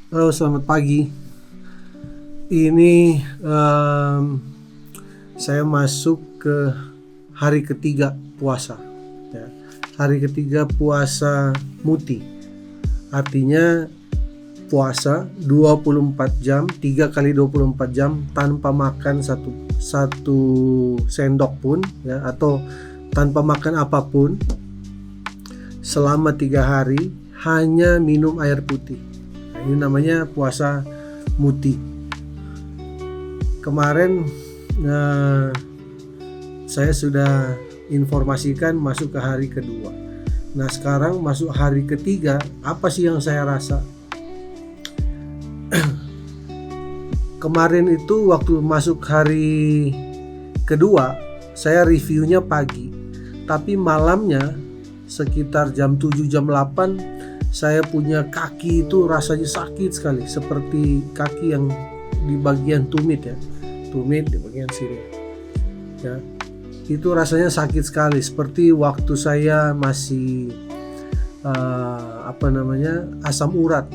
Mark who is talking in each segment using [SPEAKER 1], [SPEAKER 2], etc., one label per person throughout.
[SPEAKER 1] Halo, selamat pagi. Ini saya masuk ke hari ketiga puasa. Ya. Hari ketiga puasa muti. Artinya puasa 24 jam, 3 kali 24 jam tanpa makan satu sendok pun, ya, atau tanpa makan apapun selama 3 hari, hanya minum air putih. Nah, ini namanya puasa muti. Kemarin saya sudah informasikan masuk ke hari kedua. Nah, sekarang masuk hari ketiga, apa sih yang saya rasa? Kemarin itu waktu masuk hari kedua, saya reviewnya pagi. Tapi malamnya sekitar jam 7 jam 8 saya punya kaki itu rasanya sakit sekali, seperti kaki yang di bagian tumit ya. Tumit di bagian sini. Ya. Itu rasanya sakit sekali, seperti waktu saya masih asam urat.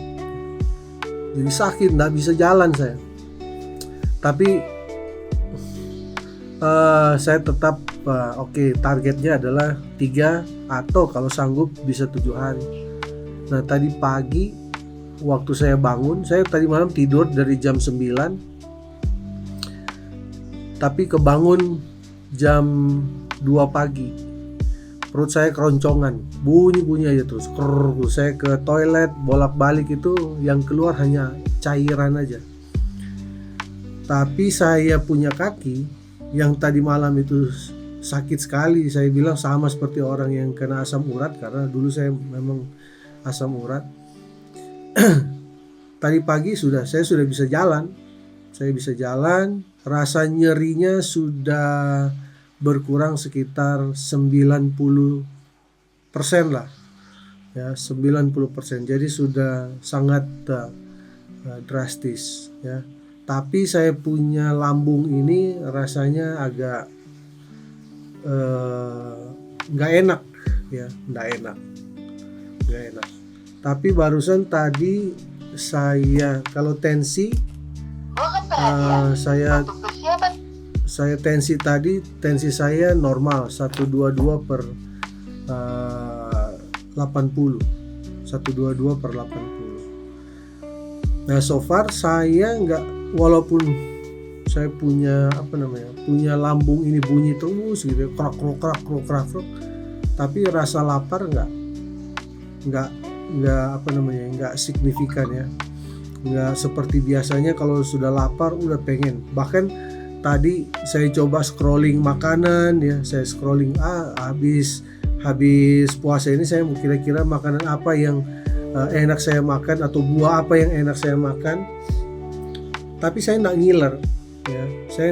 [SPEAKER 1] Jadi sakit, nggak bisa jalan saya. Tapi saya tetap targetnya adalah 3 atau kalau sanggup bisa 7 hari. Nah, tadi pagi waktu saya bangun, saya tadi malam tidur dari jam 9, tapi kebangun jam 2 pagi. Perut saya keroncongan, bunyi-bunyi aja terus. Saya ke toilet, bolak-balik, itu yang keluar hanya cairan aja. Tapi saya punya kaki yang tadi malam itu sakit sekali. Saya bilang sama seperti orang yang kena asam urat, karena dulu saya memang asam urat. Tadi pagi saya sudah bisa jalan. Saya bisa jalan, rasa nyerinya sudah berkurang sekitar 90% lah. Ya, 90%. Jadi sudah sangat drastis ya. Tapi saya punya lambung ini rasanya agak nggak enak ya, nggak enak. Tapi barusan tadi kalau tensi, saya tensi saya normal 122 per 80. 122 per 80. Nah, so far saya nggak, walaupun saya punya punya lambung ini bunyi terus gitu, krak, tapi rasa lapar nggak signifikan ya. Nggak seperti biasanya kalau sudah lapar udah pengen. Bahkan tadi saya coba scrolling makanan ya, saya scrolling habis puasa ini saya kira-kira makanan apa yang enak saya makan, atau buah apa yang enak saya makan. Tapi saya nggak ngiler ya, saya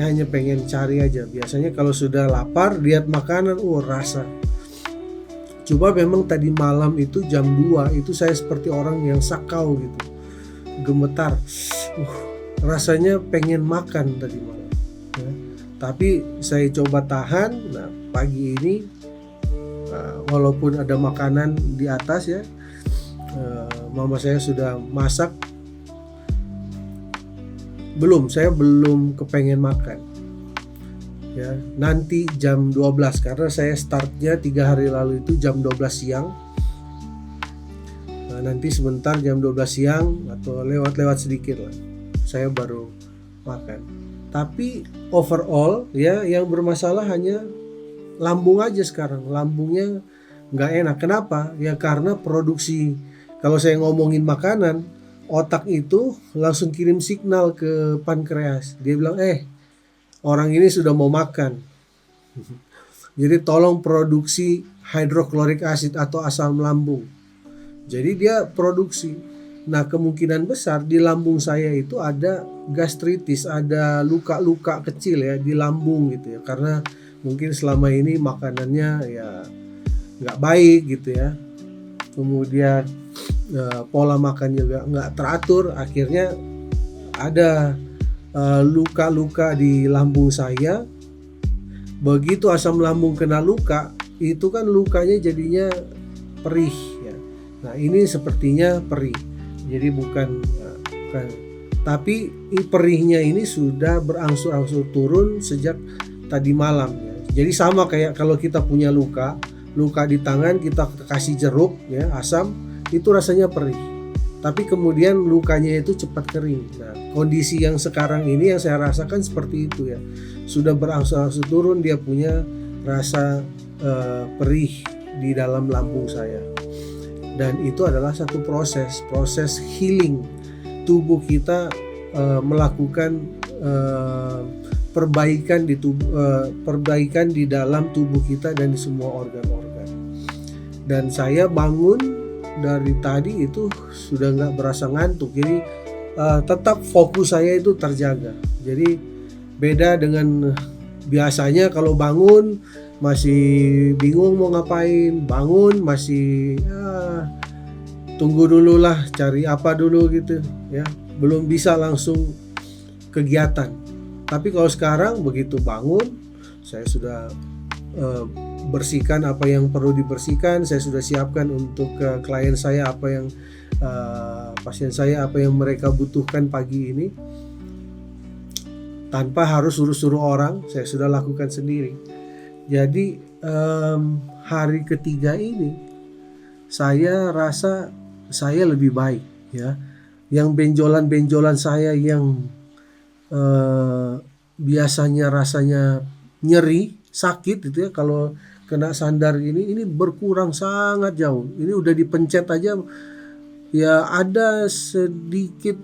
[SPEAKER 1] hanya pengen cari aja. Biasanya kalau sudah lapar lihat makanan, rasa. Coba memang tadi malam itu jam 2 itu saya seperti orang yang sakau gitu, gemetar, rasanya pengen makan tadi malam ya. Tapi saya coba tahan. Nah, pagi ini walaupun ada makanan di atas ya, mama saya sudah masak, saya belum kepengen makan ya. Nanti jam 12, karena saya startnya 3 hari lalu itu jam 12 siang. Nah, nanti sebentar jam 12 siang atau lewat sedikit lah, saya baru makan. Tapi overall ya, yang bermasalah hanya lambung aja sekarang. Lambungnya nggak enak. Kenapa? Ya karena produksi, kalau saya ngomongin makanan, otak itu langsung kirim signal ke pankreas. Dia bilang, orang ini sudah mau makan. Jadi tolong produksi hidroklorik asid atau asam lambung. Jadi dia produksi. Nah, kemungkinan besar di lambung saya itu ada gastritis, ada luka-luka kecil ya di lambung gitu ya. Karena mungkin selama ini makanannya ya nggak baik gitu ya. Kemudian pola makan juga nggak teratur. Akhirnya ada luka-luka di lambung saya. Begitu asam lambung kena luka, itu kan lukanya jadinya perih ya. Nah, ini sepertinya perih. Jadi bukan. Tapi perihnya ini sudah berangsur-angsur turun sejak tadi malam ya. Jadi sama kayak kalau kita punya luka di tangan, kita kasih jeruk ya, asam, itu rasanya perih. Tapi kemudian lukanya itu cepat kering. Nah, kondisi yang sekarang ini yang saya rasakan seperti itu ya. Sudah berangsur-angsur turun, dia punya rasa perih di dalam lambung saya. Dan itu adalah satu proses healing. Tubuh kita melakukan perbaikan di dalam tubuh kita dan di semua organ-organ. Dan saya bangun dari tadi itu sudah nggak berasa ngantuk, jadi tetap fokus saya itu terjaga. Jadi beda dengan biasanya kalau bangun masih bingung mau ngapain, bangun masih tunggu dulu lah, cari apa dulu gitu ya, belum bisa langsung kegiatan. Tapi kalau sekarang begitu bangun, saya sudah bersihkan apa yang perlu dibersihkan, saya sudah siapkan untuk klien saya apa yang pasien saya apa yang mereka butuhkan pagi ini, tanpa harus suruh orang, saya sudah lakukan sendiri. Jadi hari ketiga ini saya rasa saya lebih baik ya. Yang benjolan-benjolan saya yang biasanya rasanya nyeri, sakit gitu ya, kalau kena sandar ini berkurang sangat jauh. Ini udah dipencet aja ya ada sedikit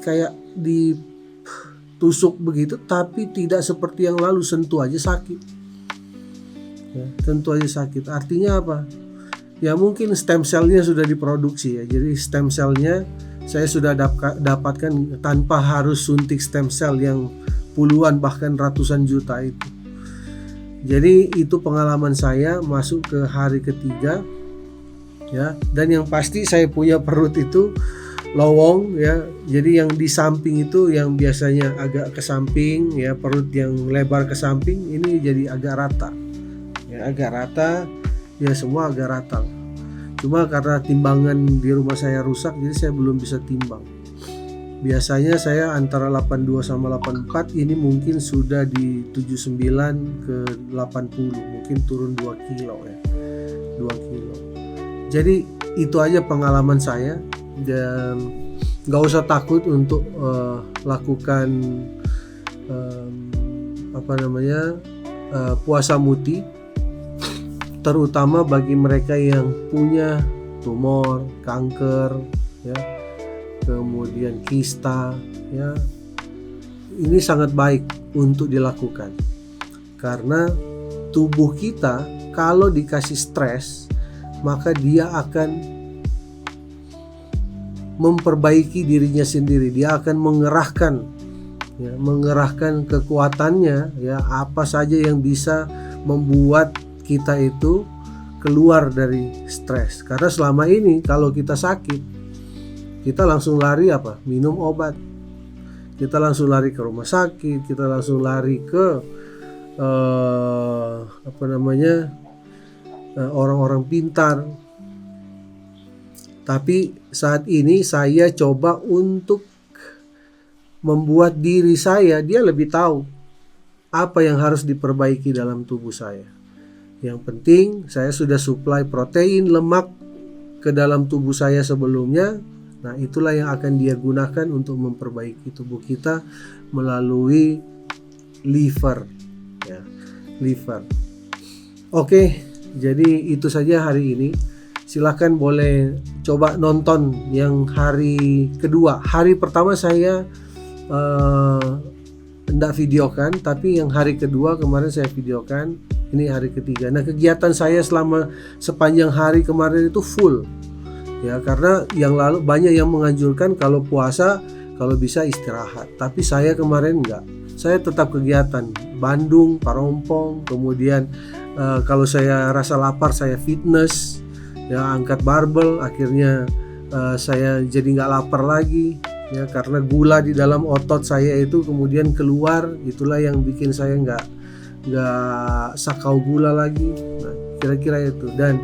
[SPEAKER 1] kayak ditusuk begitu, tapi tidak seperti yang lalu, sentuh aja sakit ya, sentuh aja sakit. Artinya apa? Ya mungkin stem cell-nya sudah diproduksi ya. Jadi stem cell-nya saya sudah dapatkan tanpa harus suntik stem cell yang puluhan bahkan ratusan juta itu. Jadi itu pengalaman saya masuk ke hari ketiga ya. Dan yang pasti saya punya perut itu lowong ya. Jadi yang di samping itu yang biasanya agak ke samping ya, perut yang lebar ke samping ini jadi agak rata. Ya agak rata. Ya semua agak rata. Cuma karena timbangan di rumah saya rusak, jadi saya belum bisa timbang. Biasanya saya antara 82 sama 84, ini mungkin sudah di 79 ke 80, mungkin turun 2 kilo ya. 2 kilo. Jadi itu aja pengalaman saya, dan gak usah takut untuk lakukan puasa muti, terutama bagi mereka yang punya tumor, kanker, ya, kemudian kista, ya. Ini sangat baik untuk dilakukan karena tubuh kita kalau dikasih stres, maka dia akan memperbaiki dirinya sendiri. Dia akan mengerahkan kekuatannya, ya, apa saja yang bisa membuat kita itu keluar dari stres. Karena selama ini kalau kita sakit, kita langsung lari minum obat, kita langsung lari ke rumah sakit, kita langsung lari ke orang-orang pintar. Tapi saat ini saya coba untuk membuat diri saya, dia lebih tahu apa yang harus diperbaiki dalam tubuh saya. Yang penting saya sudah suplai protein, lemak ke dalam tubuh saya sebelumnya. Nah, itulah yang akan dia gunakan untuk memperbaiki tubuh kita melalui liver, ya, liver. Oke, jadi itu saja hari ini. Silakan boleh coba nonton yang hari kedua. Hari pertama saya tidak videokan, tapi yang hari kedua kemarin saya videokan. Ini hari ketiga. Nah, kegiatan saya selama sepanjang hari kemarin itu full, ya, karena yang lalu banyak yang menganjurkan kalau puasa kalau bisa istirahat, tapi saya kemarin enggak. Saya tetap kegiatan, Bandung, Parompong, kemudian kalau saya rasa lapar saya fitness, ya, angkat barbel. Akhirnya saya jadi nggak lapar lagi, ya, karena gula di dalam otot saya itu kemudian keluar. Itulah yang bikin saya nggak sakau gula lagi. Nah, kira-kira itu. Dan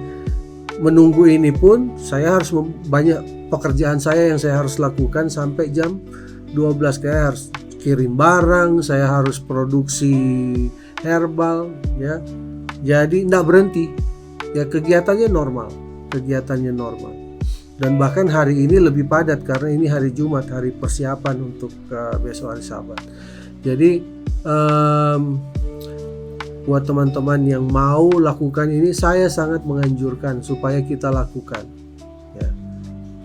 [SPEAKER 1] menunggu ini pun saya harus banyak pekerjaan saya yang saya harus lakukan sampai jam 12. Kayak harus kirim barang, saya harus produksi herbal, ya. Jadi tidak berhenti, ya, kegiatannya normal. Dan bahkan hari ini lebih padat karena ini hari Jumat, hari persiapan untuk besok hari Sabat. Jadi buat teman-teman yang mau lakukan ini, saya sangat menganjurkan supaya kita lakukan, ya.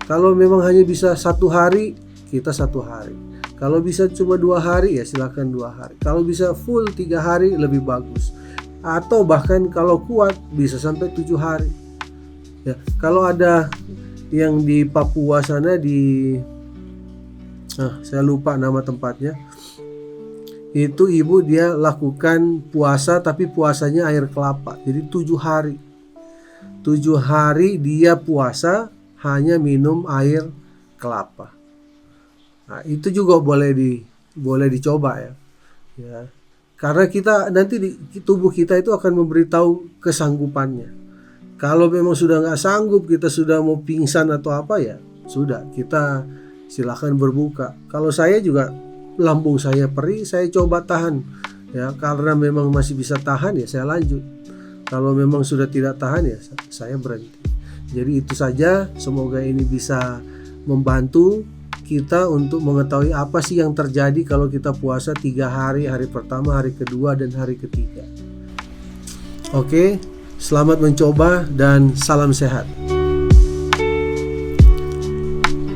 [SPEAKER 1] Kalau memang hanya bisa 1 hari, kita 1 hari. Kalau bisa cuma 2 hari, ya silakan 2 hari. Kalau bisa full 3 hari lebih bagus. Atau bahkan kalau kuat bisa sampai 7 hari. Ya, kalau ada yang di Papua sana saya lupa nama tempatnya. Itu ibu dia lakukan puasa, tapi puasanya air kelapa. Jadi 7 hari. 7 hari dia puasa hanya minum air kelapa. Nah, itu juga boleh dicoba, ya. Ya. Karena kita nanti tubuh kita itu akan memberitahu kesanggupannya. Kalau memang sudah nggak sanggup, kita sudah mau pingsan atau apa, ya sudah, kita silakan berbuka. Kalau saya juga lambung saya perih, saya coba tahan, ya. Karena memang masih bisa tahan, ya saya lanjut. Kalau memang sudah tidak tahan, ya saya berhenti. Jadi itu saja, semoga ini bisa membantu kita untuk mengetahui apa sih yang terjadi kalau kita puasa 3 hari, hari pertama, hari kedua, dan hari ketiga. Oke, selamat mencoba dan salam sehat.